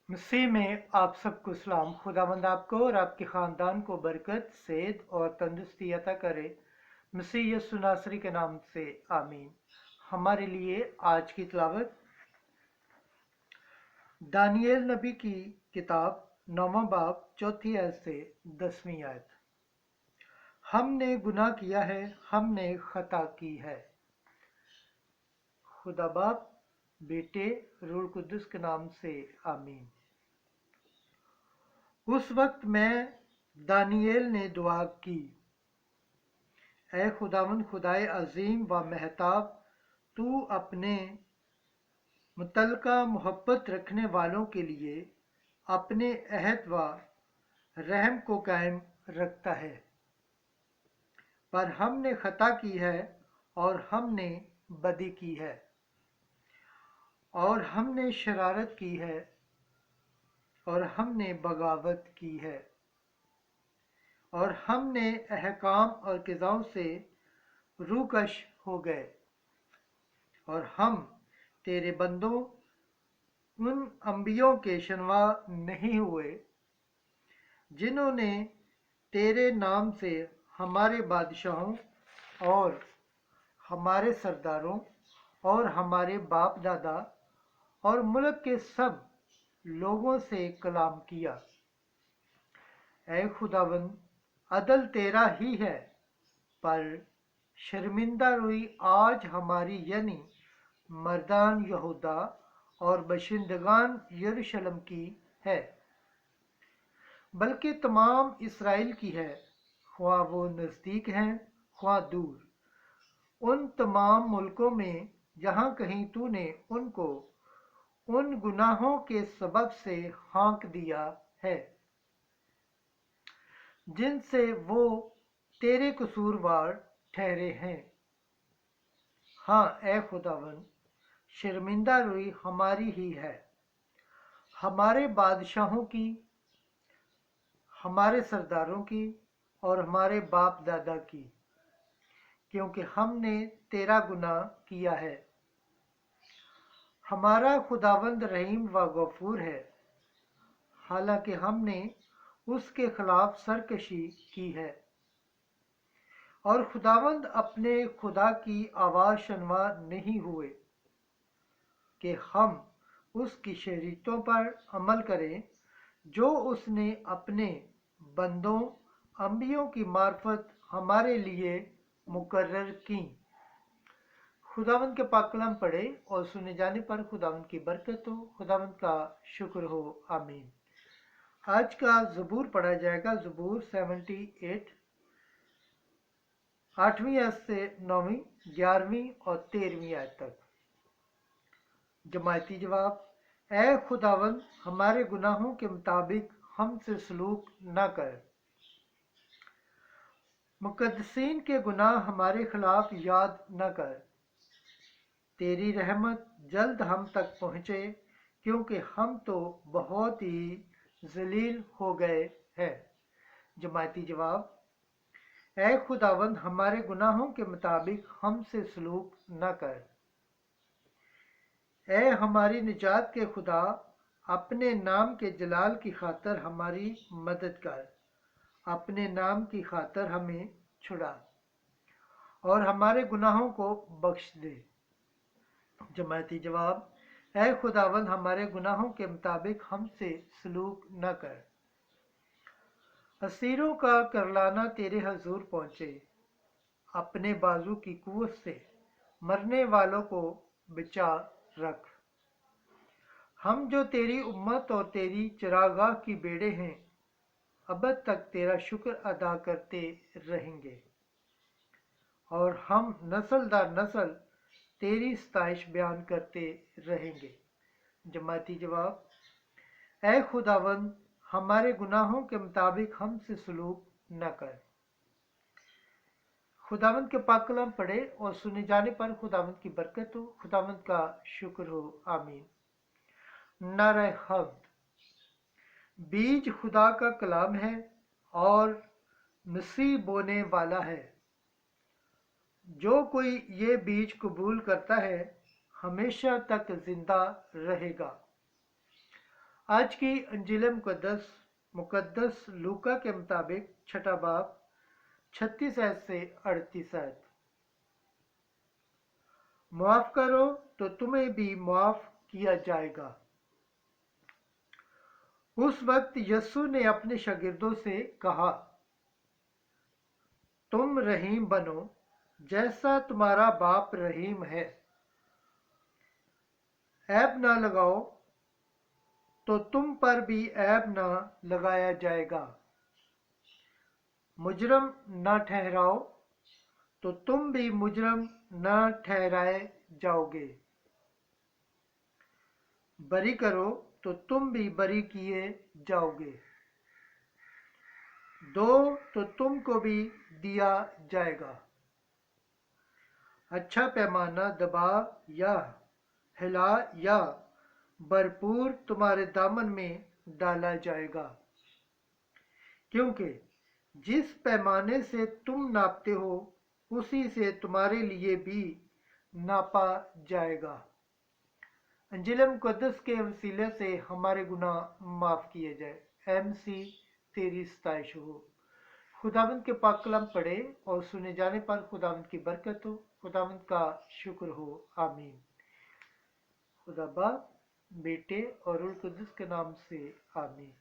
मसीह में आप सबको सलाम। खुदावंद आपको और आपके ख़ानदान को बरकत, सेहत और तंदुरुस्ती अता करे। मसीह यीशु नासरी के नाम से आमीन। हमारे लिए आज की तिलावत दानिएल नबी की किताब 9वां बाब 4 आयत से 10वीं आयत। हमने गुनाह किया है, हमने खता की है। खुदा बाप, बेटे, रूह कुद्दुस के नाम से आमीन। उस वक्त में दानिएल ने दुआ की, ऐ खुदावंद खुदाए अजीम व महताब, तू अपने मुतलका मोहब्बत रखने वालों के लिए अपने अहद व रहम को कायम रखता है। पर हमने खता की है और हमने बदी की है और हमने शरारत की है और हमने बगावत की है और हमने अहकाम और क़ज़ाओं से रूकश हो गए और हम तेरे बंदों उन अंबियों के शनवा नहीं हुए जिन्होंने तेरे नाम से हमारे बादशाहों और हमारे सरदारों और हमारे बाप दादा और मुल्क के सब लोगों से कलाम किया। ऐ खुदावंद, अदल तेरा ही है, पर शर्मिंदा रोई आज हमारी यानी मर्दान यहूदा और बशिंदगान यरूशलेम की है, बल्कि तमाम इसराइल की है, ख्वाह वो नज़दीक हैं ख्वाह दूर। उन तमाम मुल्कों में जहाँ कहीं तूने उनको उन गुनाहों के सबब से हाँक दिया है जिनसे वो तेरे कसूरवार ठहरे हैं। हाँ ए खुदावन, शर्मिंदा रोई हमारी ही है, हमारे बादशाहों की, हमारे सरदारों की और हमारे बाप दादा की, क्योंकि हमने तेरा गुनाह किया है। हमारा खुदावंद रहीम व गफूर है, हालांकि हमने उसके खिलाफ सरकशी की है और खुदावंद अपने खुदा की आवाज़ शनवा नहीं हुए कि हम उसकी शरीयतों पर अमल करें जो उसने अपने बंदों अंबियों की मार्फत हमारे लिए मुकर्रर की। खुदावंद के पाक कलाम पढ़े और सुने जाने पर खुदावंद की बरकत हो, खुदावंद का शुक्र हो। आमीन। आज का ज़बूर पढ़ा जाएगा, ज़बूर 78, 8वीं आयत से 9वीं, 11वीं और 13वीं आयत तक। जमायती जवाब, ऐ खुदावंद, हमारे गुनाहों के मुताबिक हमसे सलूक न कर, मुकद्दसीन के गुनाह हमारे खिलाफ याद न कर। तेरी रहमत जल्द हम तक पहुँचे, क्योंकि हम तो बहुत ही जलील हो गए हैं। जमायती जवाब, ऐ खुदावंद, हमारे गुनाहों के मुताबिक हमसे सलूक न कर। ऐ हमारी निजात के खुदा, अपने नाम के जलाल की खातर हमारी मदद कर, अपने नाम की खातर हमें छुड़ा और हमारे गुनाहों को बख्श दे। जमायती जवाब, ऐ खुदावंद, हमारे गुनाहों के मुताबिक हमसे सलूक न कर। असीरों का करलाना तेरे हजूर पहुँचे, अपने बाजू की कुव्वत से मरने वालों को बचा रख। हम जो तेरी उम्मत और तेरी चरागाह की बेड़े हैं, अबद तक तेरा शुक्र अदा करते रहेंगे और हम नस्ल दर नस्ल तेरी सताइश बयान करते रहेंगे। जमाती जवाब, ऐ खुदावंद, हमारे गुनाहों के मुताबिक हमसे सलूक न कर। खुदावंद के पाक कलाम पढ़े और सुने जाने पर खुदावंद की बरकत हो, खुदावंद का शुक्र हो। आमीन। नारे हम्द। बीज खुदा का कलाम है और मसीह बोने वाला है। जो कोई ये बीज कबूल करता है हमेशा तक जिंदा रहेगा। आज की अंजील मुकद्दस लूका के मुताबिक छठा बाब 36 आयत से 38 आयत। मुआफ करो तो तुम्हें भी मुआफ किया जाएगा। उस वक्त यीशु ने अपने शागिर्दों से कहा, तुम रहीम बनो जैसा तुम्हारा बाप रहीम है। ऐब ना लगाओ तो तुम पर भी ऐब ना लगाया जाएगा। मुजरम न ठहराओ तो तुम भी मुजरम न ठहराए जाओगे। बरी करो तो तुम भी बरी किए जाओगे। दो तो तुमको भी दिया जाएगा। अच्छा पैमाना दबा या हिला या भरपूर तुम्हारे दामन में डाला जाएगा, क्योंकि जिस पैमाने से तुम नापते हो उसी से तुम्हारे लिए भी नापा जाएगा। अंजील मुकद्दस के वसीले से हमारे गुनाह माफ़ किए जाए। MC तेरी सताइश हो। खुदावंद के पाक कलाम पढ़े और सुने जाने पर खुदावंद की बरकत हो। खुदावंद का शुक्र हो। आमीन। खुदा बाप, बेटे और रूह कुद्दुस के नाम से आमीन।